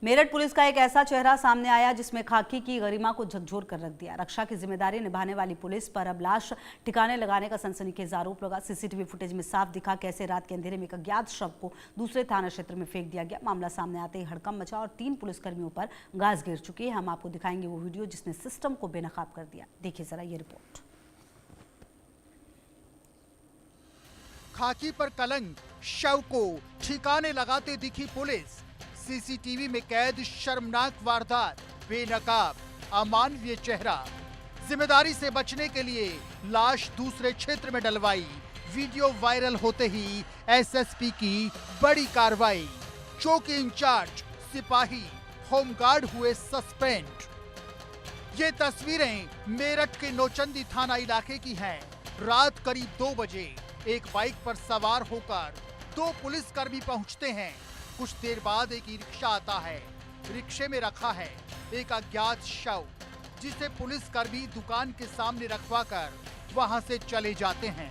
Meerut police का एक ऐसा चेहरा सामने आया जिसमें खाकी की गरिमा को झकझोर कर रख दिया। रक्षा की जिम्मेदारी निभाने वाली पुलिस पर अब लाश ठिकाने लगाने का सनसनीखेज आरोप लगा। सीसीटीवी फुटेज में साफ दिखा कैसे रात के अंधेरे में एक अज्ञात शव को दूसरे थाना क्षेत्र में फेंक दिया गया। मामला सामने आते ही हड़कंप मचा और 3 पुलिसकर्मियों पर गाज गिर चुकी है। हम आपको दिखाएंगे वो वीडियो जिसने सिस्टम को बेनकाब कर दिया। देखिए जरा ये रिपोर्ट। खाकी पर कलंक, शव को ठिकाने लगाते दिखी पुलिस। सीसीटीवी में कैद शर्मनाक वारदात, बेनकाब अमानवीय चेहरा। जिम्मेदारी से बचने के लिए लाश दूसरे क्षेत्र में डलवाई। वीडियो वायरल होते ही एसएसपी की बड़ी कार्रवाई। चौकी इंचार्ज सिपाही होमगार्ड हुए सस्पेंड। ये तस्वीरें मेरठ के नौचंदी थाना इलाके की हैं। रात करीब 2 बजे एक बाइक पर सवार होकर 2 पुलिसकर्मी पहुंचते हैं। कुछ देर बाद एक ई रिक्शा आता है। रिक्शे में रखा है एक अज्ञात शव, जिसे पुलिसकर्मी दुकान के सामने रखवाकर वहां से चले जाते हैं।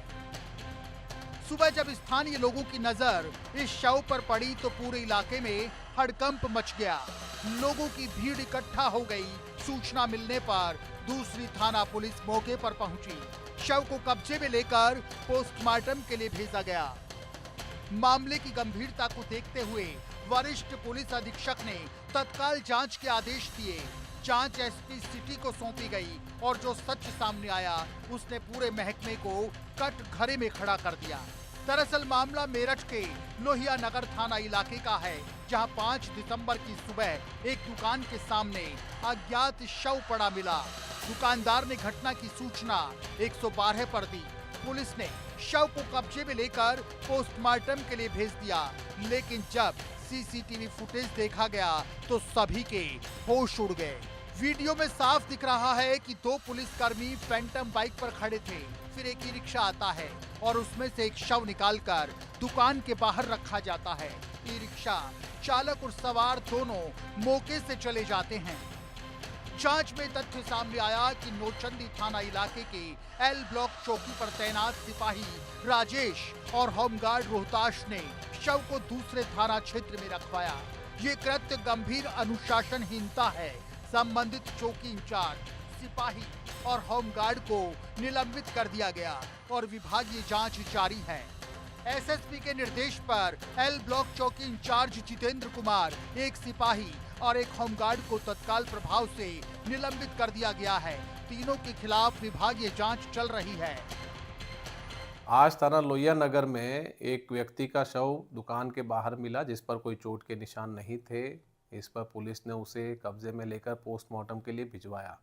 सुबह जब स्थानीय लोगों की नजर इस शव पर पड़ी तो पूरे इलाके में हड़कंप मच गया। लोगों की भीड़ इकट्ठा हो गई। सूचना मिलने पर दूसरी थाना पुलिस मौके पर पहुंची। शव को कब्जे में लेकर पोस्टमार्टम के लिए भेजा गया। मामले की गंभीरता को देखते हुए वरिष्ठ पुलिस अधीक्षक ने तत्काल जांच के आदेश दिए। जांच एसपी सिटी को सौंपी गई और जो सच सामने आया उसने पूरे महकमे को कटघरे में खड़ा कर दिया। दरअसल मामला मेरठ के लोहिया नगर थाना इलाके का है, जहां 5 दिसंबर की सुबह एक दुकान के सामने अज्ञात शव पड़ा मिला। दुकानदार ने घटना की सूचना 112 पर दी। पुलिस ने शव को कब्जे में लेकर पोस्टमार्टम के लिए भेज दिया, लेकिन जब सीसीटीवी फुटेज देखा गया तो सभी के होश उड़ गए। वीडियो में साफ दिख रहा है कि 2 पुलिसकर्मी फैंटम बाइक पर खड़े थे। फिर एक ई रिक्शा आता है और उसमें से एक शव निकालकर दुकान के बाहर रखा जाता है। ई रिक्शा चालक और सवार दोनों मौके से चले जाते हैं। जांच में तथ्य सामने आया कि नौचंदी थाना इलाके के एल ब्लॉक चौकी पर तैनात सिपाही राजेश और होमगार्ड रोहताश ने शव को दूसरे थाना क्षेत्र में रखवाया। ये कृत्य गंभीर अनुशासनहीनता है। संबंधित चौकी इंचार्ज सिपाही और होमगार्ड को निलंबित कर दिया गया और विभागीय जांच जारी है। एसएसपी के निर्देश पर एल ब्लॉक चौकी इंचार्ज जितेंद्र कुमार, एक सिपाही और एक होमगार्ड को तत्काल प्रभाव से निलंबित कर दिया गया है। तीनों के खिलाफ विभागीय जांच चल रही है। आज थाना लोहिया नगर में एक व्यक्ति का शव दुकान के बाहर मिला, जिस पर कोई चोट के निशान नहीं थे। इस पर पुलिस ने उसे कब्जे में लेकर पोस्टमार्टम के लिए भिजवाया।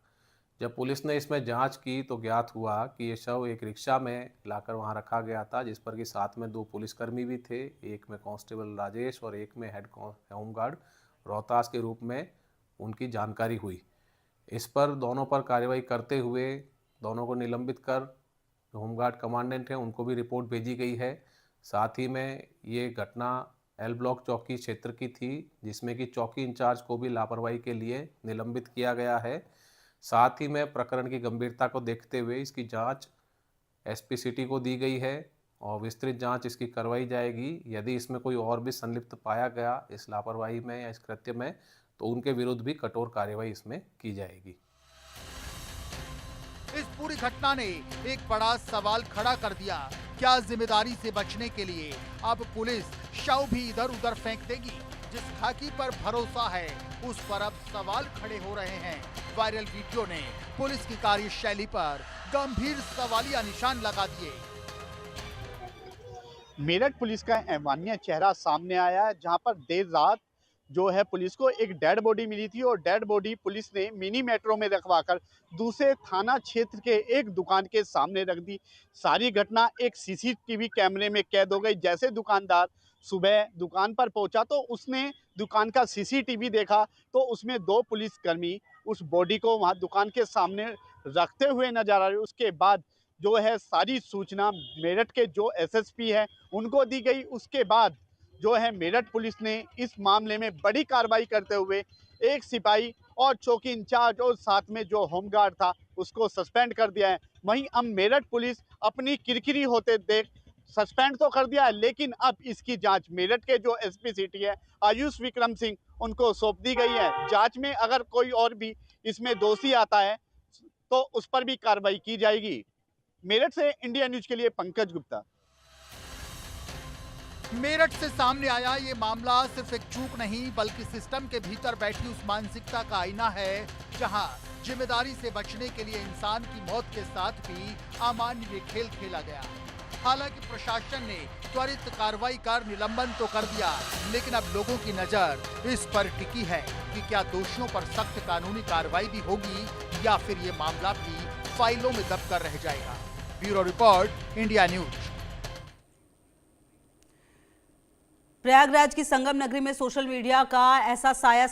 जब पुलिस ने इसमें जांच की तो ज्ञात हुआ कि ये शव एक रिक्शा में लाकर वहां रखा गया था, जिस पर कि साथ में 2 पुलिसकर्मी भी थे। एक में कांस्टेबल राजेश और एक में हेड होमगार्ड रोहतास के रूप में उनकी जानकारी हुई। इस पर दोनों पर कार्रवाई करते हुए दोनों को निलंबित कर जो होमगार्ड कमांडेंट हैं उनको भी रिपोर्ट भेजी गई है। साथ ही में ये घटना एल ब्लॉक चौकी क्षेत्र की थी, जिसमें कि चौकी इंचार्ज को भी लापरवाही के लिए निलंबित किया गया है। साथ ही में प्रकरण की गंभीरता को देखते हुए इसकी जांच एसपी सिटी को दी गई है और विस्तृत जांच इसकी करवाई जाएगी। यदि इसमें कोई और भी संलिप्त पाया गया इस लापरवाही में या इस कृत्य में, तो उनके विरुद्ध भी कठोर कार्रवाई इसमें की जाएगी। इस पूरी घटना ने एक बड़ा सवाल खड़ा कर दिया। क्या जिम्मेदारी से बचने के लिए अब पुलिस शव भी इधर उधर फेंक देगी? जिस खाकी पर भरोसा है उस पर अब सवाल खड़े हो रहे हैं। वायरल वीडियो ने पुलिस की कार्यशैली पर गंभीर सवालिया निशान लगा दिए। मेरठ पुलिस का अमानवीय चेहरा सामने आया है, जहां पर देर रात जो है पुलिस को एक डेड बॉडी मिली थी और डेड बॉडी पुलिस ने मिनी मेट्रो में रखवाकर दूसरे थाना क्षेत्र के एक दुकान के सामने रख दी। सारी घटना एक सीसीटीवी कैमरे में कैद हो गई। जैसे दुकानदार सुबह दुकान पर पहुंचा तो उसने दुकान का सीसीटीवी देखा तो उसमें 2 पुलिसकर्मी उस बॉडी को वहां दुकान के सामने रखते हुए नजर आ रहे। उसके बाद जो है सारी सूचना मेरठ के जो एसएसपी है उनको दी गई। उसके बाद जो है मेरठ पुलिस ने इस मामले में बड़ी कार्रवाई करते हुए एक सिपाही और चौकी इंचार्ज और साथ में जो होमगार्ड था उसको सस्पेंड कर दिया है। वहीं अब मेरठ पुलिस अपनी किरकिरी होते देख सस्पेंड तो कर दिया है, लेकिन अब इसकी जांच मेरठ के जो एसपी सिटी है आयुष विक्रम सिंह उनको सौंप दी गई है। जांच में अगर कोई और भी इसमें दोषी आता है तो उस पर भी कार्रवाई की जाएगी। मेरठ से इंडिया न्यूज के लिए पंकज गुप्ता। मेरठ से सामने आया ये मामला सिर्फ एक चूक नहीं बल्कि सिस्टम के भीतर बैठी उस मानसिकता का आईना है जहां जिम्मेदारी से बचने के लिए इंसान की मौत के साथ भी अमानवीय खेल खेला गया। हालांकि प्रशासन ने त्वरित कार्रवाई कर निलंबन तो कर दिया, लेकिन अब लोगों की नजर इस पर टिकी है कि क्या दोषियों पर सख्त कानूनी कार्रवाई भी होगी या फिर ये मामला भी फाइलों में दब कर रह जाएगा। Bureau report, India news. Prayagraj की संगम नगरी में सोशल मीडिया का ऐसा साया